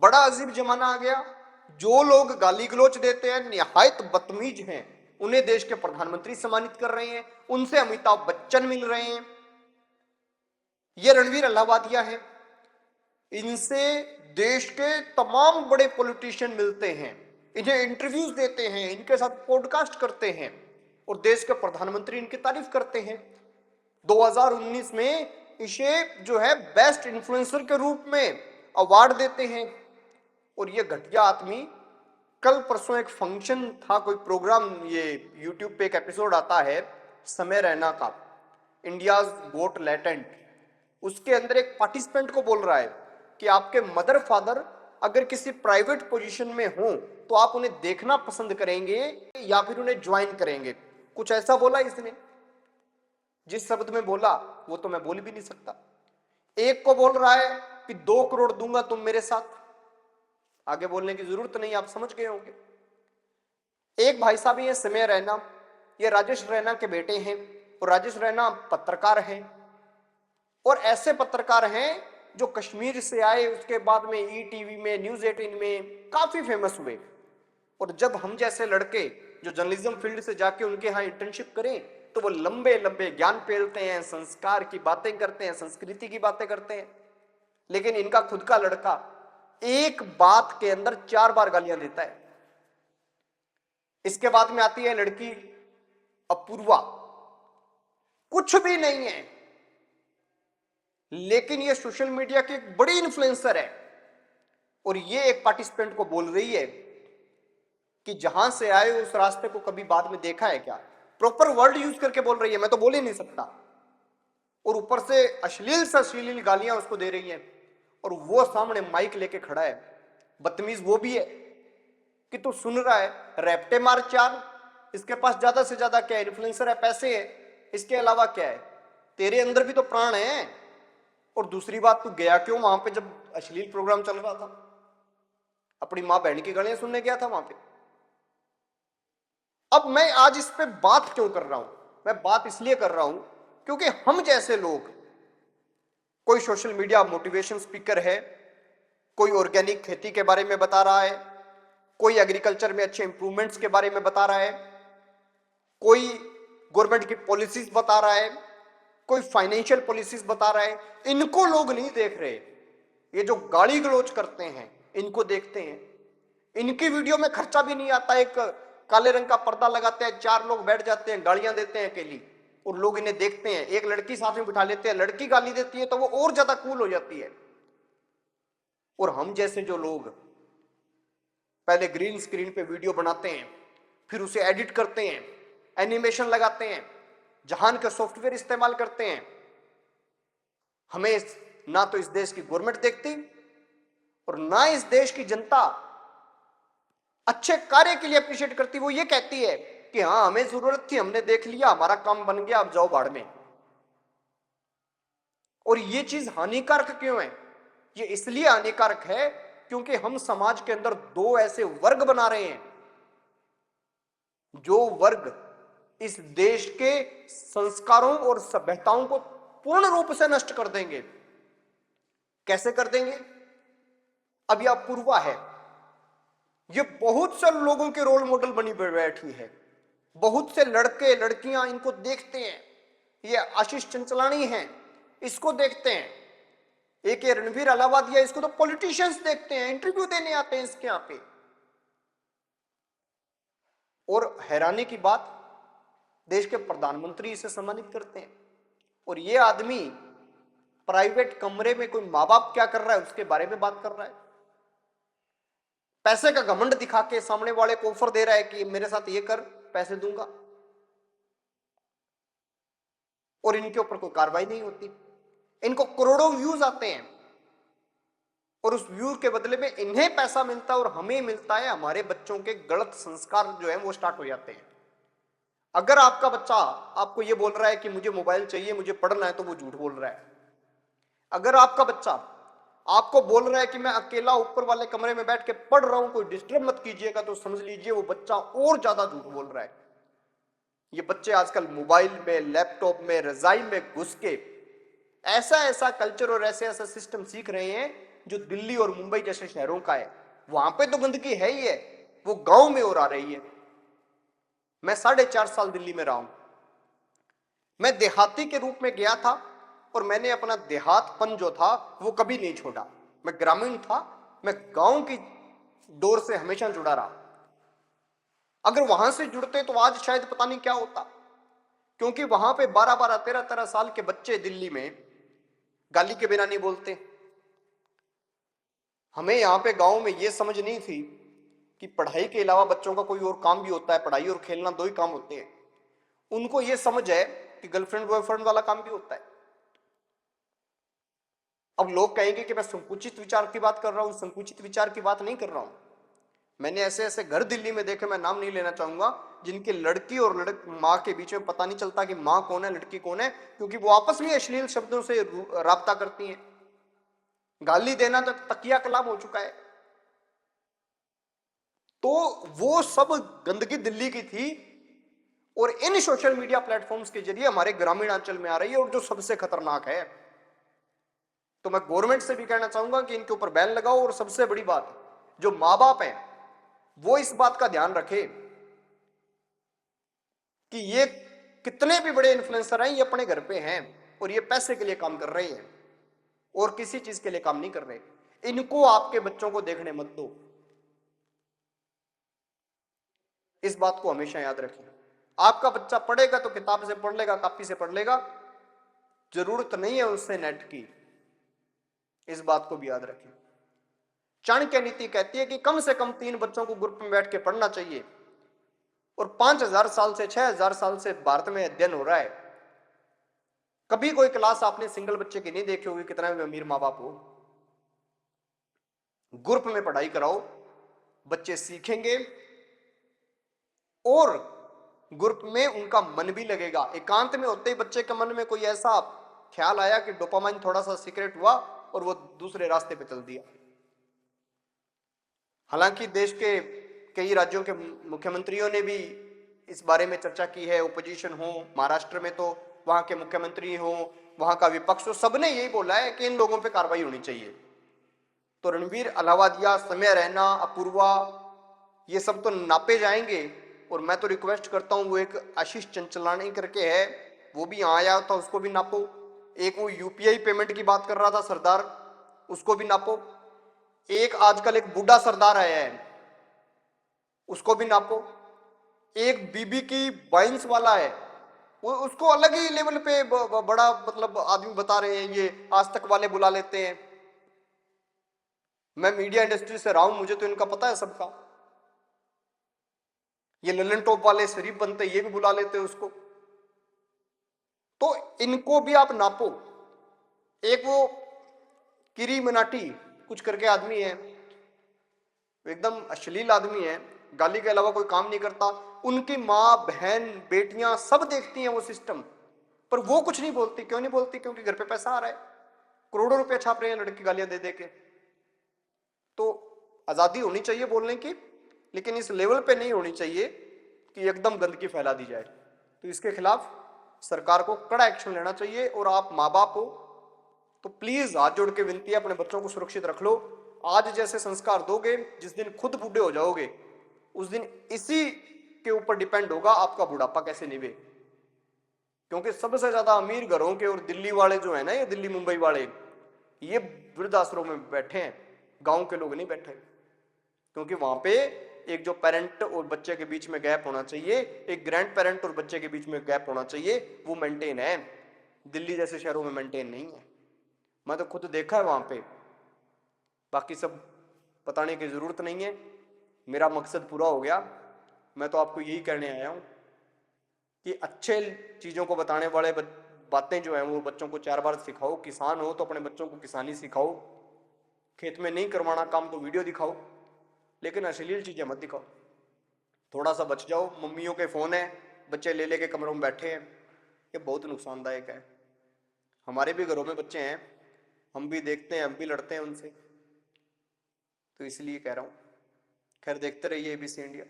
बड़ा अजीब जमाना आ गया। जो लोग गाली गलौच देते हैं, निहायत बदतमीज हैं, उन्हें देश के प्रधानमंत्री सम्मानित कर रहे हैं, उनसे अमिताभ बच्चन मिल रहे हैं, ये रणवीर अलाहाबादिया है, इनसे देश के तमाम बड़े पॉलिटिशियन मिलते हैं, इन्हें इंटरव्यूज देते हैं, इनके साथ पॉडकास्ट करते हैं और देश के प्रधानमंत्री इनकी तारीफ करते हैं। 2019 में इसे जो है बेस्ट इन्फ्लुएंसर के रूप में अवार्ड देते हैं। और ये घटिया आदमी, कल परसों एक फंक्शन था, कोई प्रोग्राम, ये यूट्यूब पे एक एपिसोड आता है समय रैना का, इंडियाज गोट लेटेंट, उसके अंदर एक पार्टिसिपेंट को बोल रहा है कि आपके मदर फादर अगर किसी प्राइवेट पोजीशन में हो तो आप उन्हें देखना पसंद करेंगे या फिर उन्हें ज्वाइन करेंगे। कुछ ऐसा बोला इसने, जिस शब्द में बोला वो तो मैं बोल भी नहीं सकता। एक को बोल रहा है कि 2 करोड़ दूंगा तुम मेरे साथ, आगे बोलने की जरूरत नहीं, आप समझ गए होंगे। एक भाई साहब ये समय रैना, ये राजेश रैना के बेटे हैं और राजेश रैना पत्रकार हैं और ऐसे पत्रकार हैं जो कश्मीर से आए, उसके बाद में ईटीवी में, न्यूज 18 में काफी फेमस हुए। और जब हम जैसे लड़के जो जर्नलिज्म फील्ड से जाके उनके यहाँ इंटर्नशिप करें तो वो लंबे लंबे ज्ञान पेलते हैं, संस्कार की बातें करते हैं, संस्कृति की बातें करते हैं। लेकिन इनका खुद का लड़का एक बात के अंदर 4 बार गालियां देता है। इसके बाद में आती है लड़की अपूर्वा, कुछ भी नहीं है, लेकिन ये सोशल मीडिया की एक बड़ी इन्फ्लुएंसर है और ये एक पार्टिसिपेंट को बोल रही है कि जहां से आए उस रास्ते को कभी बाद में देखा है क्या। प्रॉपर वर्ड यूज करके बोल रही है, मैं तो बोल ही नहीं सकता। और ऊपर से अश्लील से अश्लील गालियां उसको दे रही हैं और वो सामने माइक लेके खड़ा है। बदतमीज वो भी है कि तू सुन रहा है, रैप्टे मार 4, इसके पास ज्यादा से ज्यादा क्या है, इन्फ्लुएंसर है, पैसे है, इसके अलावा क्या है, तेरे अंदर भी तो प्राण है। और दूसरी बात, तू गया क्यों वहां पे जब अश्लील प्रोग्राम चल रहा था? अपनी मां बहन की गालियां सुनने गया था वहां पे। अब मैं आज इस पे बात क्यों कर रहा हूं? मैं बात इसलिए कर रहा हूं क्योंकि हम जैसे लोग, कोई सोशल मीडिया मोटिवेशन स्पीकर है, कोई ऑर्गेनिक खेती के बारे में बता रहा है, कोई एग्रीकल्चर में अच्छे इंप्रूवमेंट्स के बारे में बता रहा है, कोई गवर्नमेंट की पॉलिसीज बता रहा है, कोई फाइनेंशियल पॉलिसीज बता रहा है, इनको लोग नहीं देख रहे। ये जो गाली गलौज करते हैं इनको देखते हैं। इनकी वीडियो में खर्चा भी नहीं आता, एक काले रंग का पर्दा लगाते हैं, 4 लोग बैठ जाते हैं, गालियां देते हैं अकेली और लोग इन्हें देखते हैं। एक लड़की साथ में बिठा लेते हैं, लड़की गाली देती है तो वो और ज्यादा कूल हो जाती है। और हम जैसे जो लोग पहले ग्रीन स्क्रीन पे वीडियो बनाते हैं, फिर उसे एडिट करते हैं, एनिमेशन लगाते हैं, जहान का सॉफ्टवेयर इस्तेमाल करते हैं, हमें ना तो इस देश की गवर्नमेंट देखती और ना इस देश की जनता अच्छे कार्य के लिए अप्रिशिएट करती। वो ये कहती है कि हाँ हमें जरूरत थी, हमने देख लिया, हमारा काम बन गया, अब जाओ बाढ़ में। और ये चीज हानिकारक क्यों है? ये इसलिए हानिकारक है क्योंकि हम समाज के अंदर 2 ऐसे वर्ग बना रहे हैं जो वर्ग इस देश के संस्कारों और सभ्यताओं को पूर्ण रूप से नष्ट कर देंगे। कैसे कर देंगे? अब यह अपूर्वा है, ये बहुत से लोगों के रोल मॉडल बनी बैठी है, बहुत से लड़के लड़कियां इनको देखते हैं। ये आशीष चंचलानी है, इसको देखते हैं। एक ये रणवीर अलाहाबादिया, इसको तो पॉलिटिशियंस देखते हैं, इंटरव्यू देने आते हैं इसके यहां पे। और हैरानी की बात, देश के प्रधानमंत्री इसे सम्मानित करते हैं और ये आदमी प्राइवेट कमरे में कोई माँ बाप क्या कर रहा है उसके बारे में बात कर रहा है। पैसे का घमंड दिखा के सामने वाले को ऑफर दे रहा है कि मेरे साथ ये कर, पैसे दूंगा, और इनके ऊपर कोई कार्रवाई नहीं होती। इनको करोड़ों व्यूज आते हैं और उस व्यू के बदले में इन्हें पैसा मिलता है और हमें मिलता है, हमारे बच्चों के गलत संस्कार जो है वो स्टार्ट हो जाते हैं। अगर आपका बच्चा आपको ये बोल रहा है कि मुझे मोबाइल चाहिए, मुझे पढ़ना है, तो वो झूठ बोल रहा है। अगर आपका बच्चा आपको बोल रहा है कि मैं अकेला ऊपर वाले कमरे में बैठ के पढ़ रहा हूं, कोई डिस्टर्ब मत कीजिएगा, तो समझ लीजिए वो बच्चा और ज्यादा झूठ बोल रहा है। ये बच्चे आजकल मोबाइल में, लैपटॉप में, रजाई में घुस के ऐसा ऐसा कल्चर और ऐसे ऐसा सिस्टम सीख रहे हैं जो दिल्ली और मुंबई जैसे शहरों का है। वहां पे तो गंदगी है ही है, वो गांव में और आ रही है। मैं 4.5 साल दिल्ली में रहा हूं। मैं देहाती के रूप में गया था और मैंने अपना देहातपन जो था वो कभी नहीं छोड़ा। मैं ग्रामीण था, मैं गांव की डोर से हमेशा जुड़ा रहा। अगर वहां से जुड़ते तो आज शायद पता नहीं क्या होता, क्योंकि वहां पे 12-12, 13-13 साल के बच्चे दिल्ली में गाली के बिना नहीं बोलते। हमें यहाँ पे गांव में ये समझ नहीं थी कि पढ़ाई के अलावा बच्चों का कोई और काम भी होता है, पढ़ाई और खेलना 2 ही काम होते हैं। उनको ये समझ है कि गर्लफ्रेंड बॉयफ्रेंड वाला काम भी होता है। अब लोग कहेंगे कि मैं संकुचित विचार की बात कर रहा हूं, संकुचित विचार की बात नहीं कर रहा हूं। मैंने ऐसे ऐसे घर दिल्ली में देखे, मैं नाम नहीं लेना चाहूंगा, जिनके लड़की और माँ के बीच में पता नहीं चलता कि माँ कौन है लड़की कौन है, क्योंकि वो आपस में अश्लील शब्दों से राब्ता करती हैं। गाली देना तो तकिया कलाम हो चुका है। तो वो सब गंदगी दिल्ली की थी और इन सोशल मीडिया प्लेटफॉर्म्स के जरिए हमारे ग्रामीण अंचल में आ रही है, और जो सबसे खतरनाक है। तो मैं गवर्नमेंट से भी कहना चाहूंगा कि इनके ऊपर बैन लगाओ, और सबसे बड़ी बात, जो माँ बाप हैं वो इस बात का ध्यान रखे कि ये कितने भी बड़े इन्फ्लुएंसर हैं, ये अपने घर पे हैं और ये पैसे के लिए काम कर रहे हैं और किसी चीज के लिए काम नहीं कर रहे। इनको आपके बच्चों को देखने मत दो। इस बात को हमेशा याद रखें। आपका बच्चा पढ़ेगा तो किताब से पढ़ लेगा, कॉपी से पढ़ लेगा, जरूरत नहीं है उससे नेट की। इस बात को भी याद रखें। चाणक्य नीति कहती है कि कम से कम 3 बच्चों को ग्रुप में बैठ के पढ़ना चाहिए, और 5000 साल से 6000 साल से भारत में अध्ययन हो रहा है। कभी कोई क्लास आपने सिंगल बच्चे की नहीं देखी होगी, कितना भी अमीर माँ बाप हो। ग्रुप में पढ़ाई कराओ, बच्चे सीखेंगे और ग्रुप में उनका मन भी लगेगा। एकांत में होते ही बच्चे के मन में कोई ऐसा ख्याल आया कि डोपामाइन थोड़ा सा सीक्रेट हुआ और वो दूसरे रास्ते पे चल दिया। हालांकि देश के कई राज्यों के मुख्यमंत्रियों ने भी इस बारे में चर्चा की है। ओपोजिशन हो, महाराष्ट्र में तो वहां के मुख्यमंत्री हो, वहां का विपक्ष हो, सबने यही बोला है कि इन लोगों पे कार्रवाई होनी चाहिए। तो रणवीर, अलाहाबादिया, समय रैना, अपूर्वा, ये सब तो नापे जाएंगे। और मैं तो रिक्वेस्ट करता हूं, वो एक आशीष चंचलानी करके है, वो भी यहाँ आया था, उसको भी नापो। एक वो यूपीआई पेमेंट की बात कर रहा था सरदार, उसको भी नापो। एक आजकल एक बूढ़ा सरदार आया है, उसको भी नापो। एक बीबी की बाइंस वाला है, वो उसको अलग ही लेवल पे बड़ा मतलब आदमी बता रहे हैं, ये आज तक वाले बुला लेते हैं। मैं मीडिया इंडस्ट्री से रहा हूं, मुझे तो इनका पता है सबका। ये ललन टॉप वाले शरीफ बनते, ये भी बुला लेते हैं उसको। तो इनको भी आप नापो। एक वो किरी मनाटी कुछ करके आदमी है, एकदम अश्लील आदमी है, गाली के अलावा कोई काम नहीं करता। उनकी माँ, बहन, बेटियां सब देखती हैं वो सिस्टम, पर वो कुछ नहीं बोलती। क्यों नहीं बोलती? क्योंकि घर पे पैसा आ रहा है, करोड़ों रुपया छाप रहे हैं लड़की गालियां दे दे के। तो आजादी होनी चाहिए बोलने की, लेकिन इस लेवल पे नहीं होनी चाहिए कि एकदम गंदगी फैला दी जाए। तो इसके खिलाफ सरकार को कड़ा एक्शन लेना चाहिए। और आप माँ बाप हो तो प्लीज हाथ जोड़ के विनती है, अपने बच्चों को सुरक्षित रख लो। आज जैसे संस्कार दोगे, जिस दिन खुद बूढ़े हो जाओगे उस दिन इसी के ऊपर डिपेंड होगा आपका बुढ़ापा कैसे निभे। क्योंकि सबसे ज्यादा अमीर घरों के और दिल्ली वाले जो है ना, ये दिल्ली मुंबई वाले, ये वृद्धाश्रम में बैठे हैं, गांव के लोग नहीं बैठे। क्योंकि वहां पे एक जो पेरेंट और बच्चे के बीच में गैप होना चाहिए, एक ग्रैंड पेरेंट और बच्चे के बीच में गैप होना चाहिए, वो मेंटेन है। दिल्ली जैसे शहरों में मेंटेन नहीं है। मैं तो खुद देखा है वहां पे। बाकी सब बताने की जरूरत नहीं है, मेरा मकसद पूरा हो गया। मैं तो आपको यही कहने आया हूं कि अच्छे चीजों को बताने वाले बातें जो हैं वो बच्चों को 4 बार सिखाओ। किसान हो तो अपने बच्चों को किसानी सिखाओ। खेत में नहीं करवाना काम तो वीडियो दिखाओ, लेकिन अश्लील चीजें मत दिखाओ। थोड़ा सा बच जाओ। मम्मियों के फोन है, बच्चे ले लेके कमरों में बैठे हैं, ये बहुत नुकसानदायक है। हमारे भी घरों में बच्चे हैं, हम भी देखते हैं, हम भी लड़ते हैं उनसे। तो इसलिए कह रहा हूं। खैर, देखते रहिए एबीसी इंडिया।